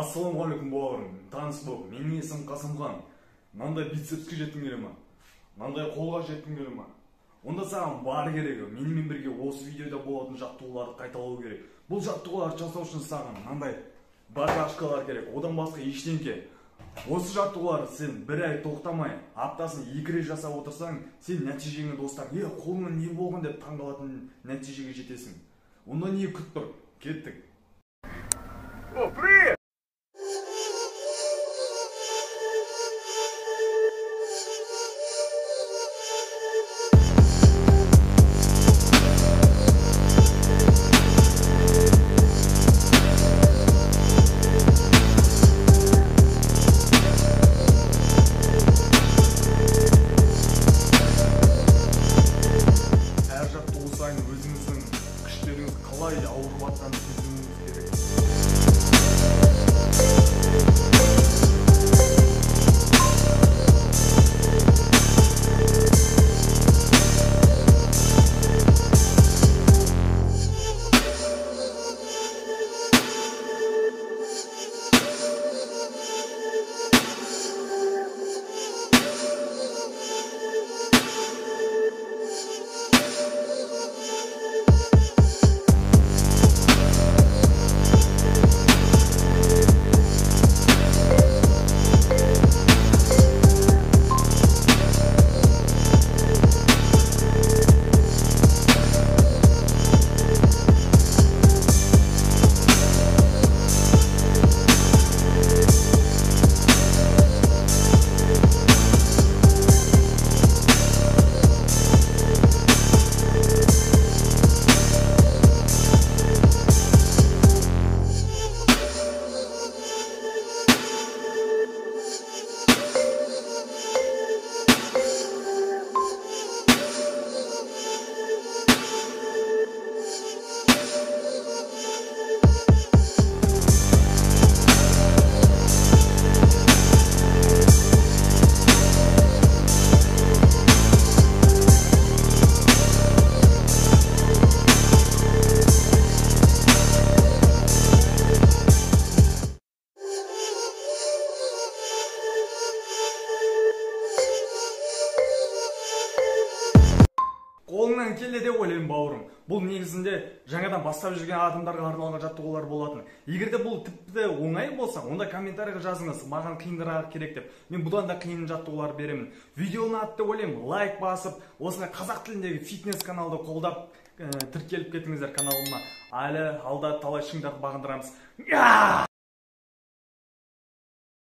Ассалаумағалейкум бауырым, таныс бол. Менің есімім Қасымхан. Мынандай бицепске жеткің келе ма? Мынандай қолға жеткің келе ма? Онда саған бар керегі. Менімен бірге осы видеода болатын жаттығуларды қайталау керек. Бұл жаттығуларды жасау үшін саған мынандай бакашкалар керек. Одан басқа ештеңке. Осы жаттығуларды сен бір ай тоқтамай, аптасын 2 рет жасап отырсаң, сен нәтижеңе достар, қолыңа не болған деп таңғалатын нәтижеге жетесің. Онда не күтіп тұр? Кеттік. О, привет! Әр жаттығу сайын өзіңіздің күштеріңіз қалай ауырып жатқанын сезінуіңіз керек. Қолыңнан келді деп ойлаймын бауырым. Бұл негізінде жаңадан бастап жүрген адамдарға арналған жаттығулар болатын. Егер де бұл тіпті оңай болса, онда комментарийға жазыңыз, маған қиындырақ керек деп. Мен бұдан да қиын жаттығулар беремін. Видеоны ұнады деп ойлаймын, лайк басып, осындай қазақ тіліндегі фитнес каналды қолдап тіркеліп кетіңіздер каналыма. Әлі алда талай шыңдарды бағындырамыз.